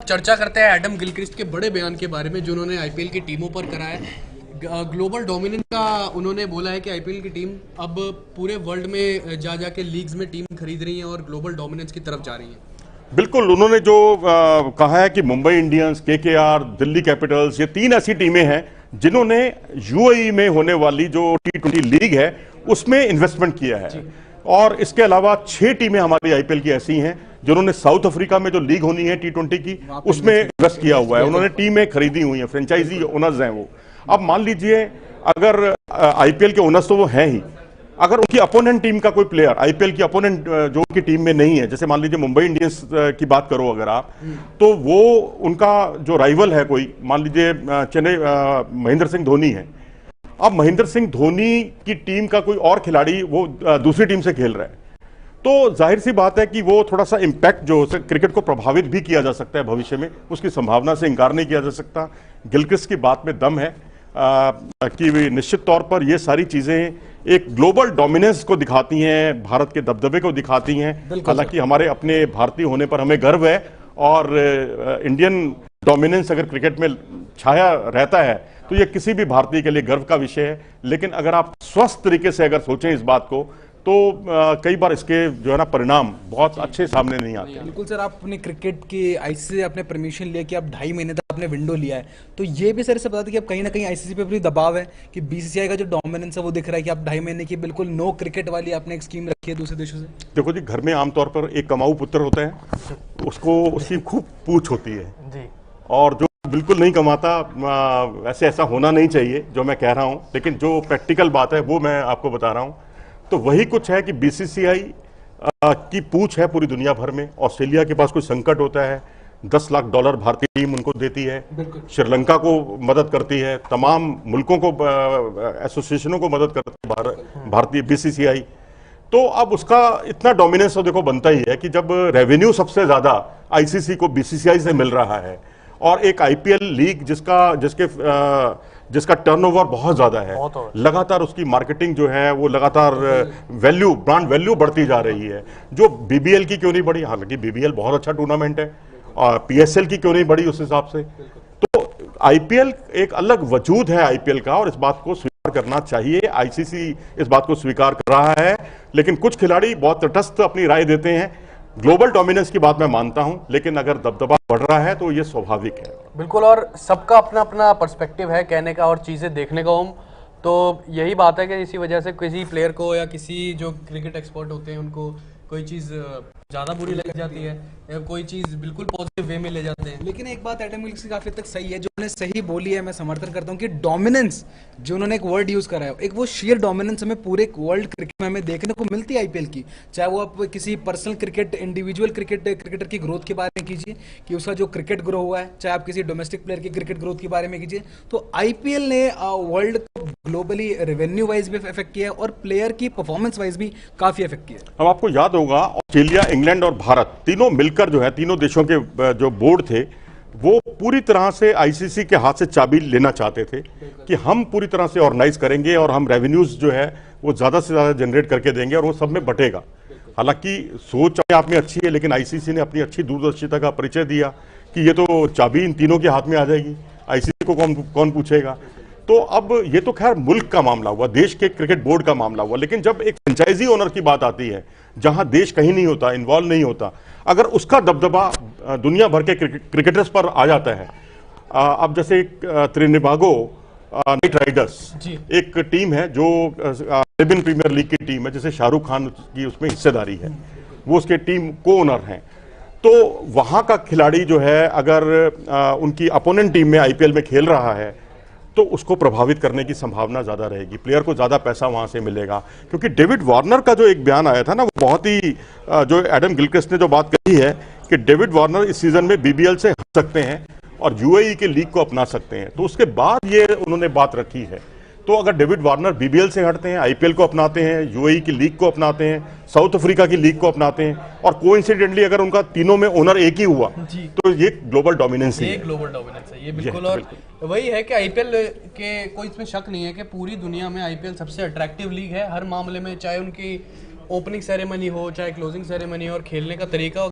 चर्चा करते हैं एडम गिलक्रिस्ट के बड़े बयान के बारे में जो उन्होंने आईपीएल की टीमों पर करा है। ग्लोबल डोमिनेंस का उन्होंने बोला है कि आईपीएल की टीम अब पूरे वर्ल्ड में जा जाके लीग्स में टीम खरीद रही है और ग्लोबल डोमिनेंस की तरफ जा रही है। बिल्कुल, उन्होंने जो कहा है कि Mumbai Indians, KKR, Delhi Capitals, ये तीन ऐसी टीमें हैं जिन्होंने यूएई में होने वाली जो T20 लीग है उसमें इन्वेस्टमेंट किया है। और इसके अलावा 6 टीमें हमारी आईपीएल की ऐसी हैं जिन्होंने साउथ अफ्रीका में जो लीग होनी है T20 की उसमें इन्वेस्ट किया हुआ है। उन्होंने टीमें खरीदी हुई हैं, फ्रेंचाइजी ओनर्स हैं वो। अब मान लीजिए अगर आईपीएल के ओनर्स तो वो हैं ही, अगर उनकी अपोनेंट टीम का कोई प्लेयर आईपीएल की अपोनेंट जो उनकी टीम में नहीं है, जैसे मान लीजिए मुंबई इंडियंस की बात करो अगर आप, तो वो उनका जो राइवल है कोई, मान लीजिए चेन्नई महेंद्र सिंह धोनी है। अब महेंद्र सिंह धोनी की टीम का कोई और खिलाड़ी वो दूसरी टीम से खेल रहा है, तो जाहिर सी बात है कि वो थोड़ा सा इंपैक्ट जो क्रिकेट को प्रभावित भी किया जा सकता है भविष्य में, उसकी संभावना से इंकार नहीं किया जा सकता। गिलक्रिस्ट की बात में दम है कि निश्चित तौर पर ये सारी चीजें एक ग्लोबल डोमिनेंस को दिखाती हैं, भारत के दबदबे को दिखाती हैं। हालांकि हमारे अपने भारतीय होने पर हमें गर्व है और इंडियन डोमिनेंस अगर क्रिकेट में छाया रहता है तो ये किसी भी भारतीय के लिए गर्व का विषय है। लेकिन अगर आप स्वस्थ तरीके से अगर सोचें इस बात को तो कई बार इसके जो है ना परिणाम बहुत अच्छे सामने नहीं आते। बिल्कुल सर, आप अपने क्रिकेट की आईसीसी से आपने परमिशन लिया कि आप 2.5 महीने तक आपने विंडो लिया है, तो ये भी सर से बता दें कि अब कहीं ना कहीं आईसीसी पे भी दबाव है कि बीसीसीआई का जो डोमिनेंस है वो दिख रहा है कि आप 2.5 महीने की बिल्कुल नो क्रिकेट वाली आपने एक स्कीम रखी है दूसरे देशों से। देखो जी, घर में आमतौर पर एक कमाऊ पुत्र होता है, उसको उसकी खूब पूछ होती है जी। और जो बिल्कुल नहीं कमाता, वैसे ऐसा होना नहीं चाहिए जो मैं कह रहा हूं, लेकिन जो प्रैक्टिकल बात है वो मैं आपको बता रहा हूं। तो वही कुछ है कि बीसीसीआई की पूछ है पूरी दुनिया भर में। ऑस्ट्रेलिया के पास कोई संकट होता है, $10 लाख भारतीय टीम उनको देती है, श्रीलंका को मदद करती है, तमाम मुल्कों को, एसोसिएशनों को मदद करती है भारतीय बीसीसीआई। तो अब उसका इतना डोमिनेंस तो देखो बनता ही है कि जब रेवेन्यू सबसे ज्यादा आईसीसी को बीसीसीआई से मिल रहा है और एक आईपीएल लीग जिसका टर्नओवर बहुत ज्यादा है, लगातार उसकी मार्केटिंग जो है वो लगातार वैल्यू, ब्रांड वैल्यू बढ़ती जा रही है। जो बीबीएल की क्यों नहीं बढ़ी, हालांकि बीबीएल बहुत अच्छा टूर्नामेंट है, और पीएसएल की क्यों नहीं बढ़ी उस हिसाब से। तो आईपीएल एक अलग वजूद है आईपीएल का, और इस बात को स्वीकार करना चाहिए। आईसीसी इस बात को स्वीकार कर रहा है, लेकिन कुछ खिलाड़ी बहुत तटस्थ अपनी राय देते हैं। ग्लोबल डोमिनेंस की बात मैं मानता हूं, लेकिन अगर दबदबा बढ़ रहा है तो ये स्वाभाविक है। बिल्कुल, और सबका अपना अपना पर्सपेक्टिव है कहने का और चीज़ें देखने का। हम तो यही बात है कि इसी वजह से किसी प्लेयर को या किसी जो क्रिकेट एक्सपर्ट होते हैं उनको कोई चीज़ ज़्यादा बुरी लग जाती है या कोई चीज़ बिल्कुल पॉजिटिव वे में ले जाते हैं। लेकिन एक बात एडम गिलक्रिस्ट काफी हद तक सही है, जो उन्होंने सही बोली है, मैं समर्थन करता हूँ कि डोमिनेंस जो उन्होंने एक वर्ड यूज करा है, एक वो शेयर डोमिनेंस हमें पूरे वर्ल्ड क्रिकेट में हमें देखने को मिलती है आईपीएल की। चाहे वो आप किसी पर्सनल क्रिकेट, इंडिविजुअल क्रिकेटर की ग्रोथ के बारे में कीजिए कि उसका जो क्रिकेट ग्रो हुआ है, चाहे आप किसी डोमेस्टिक प्लेयर की क्रिकेट ग्रोथ के बारे में कीजिए, तो आईपीएल ने वर्ल्ड को ग्लोबली रेवेन्यू वाइज भी इफेक्ट किया है और प्लेयर की परफॉर्मेंस वाइज भी काफी इफेक्ट किया है। अब आपको याद होगा, ऑस्ट्रेलिया, इंग्लैंड और भारत तीनों मिलकर जो है, तीनों देशों के जो बोर्ड थे वो पूरी तरह से आईसीसी के हाथ से चाबी लेना चाहते थे कि हम पूरी तरह से ऑर्गेनाइज करेंगे और हम रेवेन्यूज जो है वो ज्यादा से ज्यादा जनरेट करके देंगे और वो सब में बटेगा। हालांकि सोच अपने आप में अच्छी है, लेकिन आईसीसी ने अपनी अच्छी दूरदर्शिता का परिचय दिया कि ये तो चाबी इन तीनों के हाथ में आ जाएगी, आईसीसी को कौन पूछेगा। तो अब ये तो खैर मुल्क का मामला हुआ, देश के क्रिकेट बोर्ड का मामला हुआ, लेकिन जब एक फ्रेंचाइजी ओनर की बात आती है जहां देश कहीं नहीं होता, इन्वॉल्व नहीं होता, अगर उसका दबदबा दुनिया भर के क्रिकेटर्स पर आ जाता है। अब जैसे त्रिनिबागो नाइट राइडर्स एक टीम है जो अरेबियन प्रीमियर लीग की टीम है, जैसे शाहरुख खान की उसमें हिस्सेदारी है, वो उसके टीम को ओनर हैं। तो वहां का खिलाड़ी जो है अगर उनकी अपोनेंट टीम में आईपीएल में खेल रहा है तो उसको प्रभावित करने की संभावना ज्यादा रहेगी, प्लेयर को ज्यादा पैसा वहां से मिलेगा। क्योंकि डेविड वार्नर का जो एक बयान आया था ना, वो बहुत ही जो एडम गिलक्रिस्ट ने जो बात कही है कि डेविड वार्नर इस सीजन में बीबीएल से हट सकते हैं और यूएई के लीग को अपना सकते हैं, तो उसके बाद ये उन्होंने बात रखी है। तो अगर डेविड वार्नर बीबीएल से हटते हैं, आईपीएल को अपनाते हैं, यूएई की लीग को अपनाते हैं, साउथ अफ्रीका की लीग को अपनाते हैं, और कोइंसिडेंटली अगर उनका तीनों में ओनर एक ही हुआ तो ये ग्लोबल डोमिनेंस है। ये ग्लोबल डोमिनेंस है, ये बिल्कुल। और वही है कि आईपीएल के कोई इसमें शक नहीं है कि पूरी दुनिया में आईपीएल सबसे अट्रैक्टिव लीग है हर मामले में, चाहे उनकी ओपनिंग सेरेमनी हो, चाहे क्लोजिंग सेरेमनी हो, और खेलने का तरीका हो।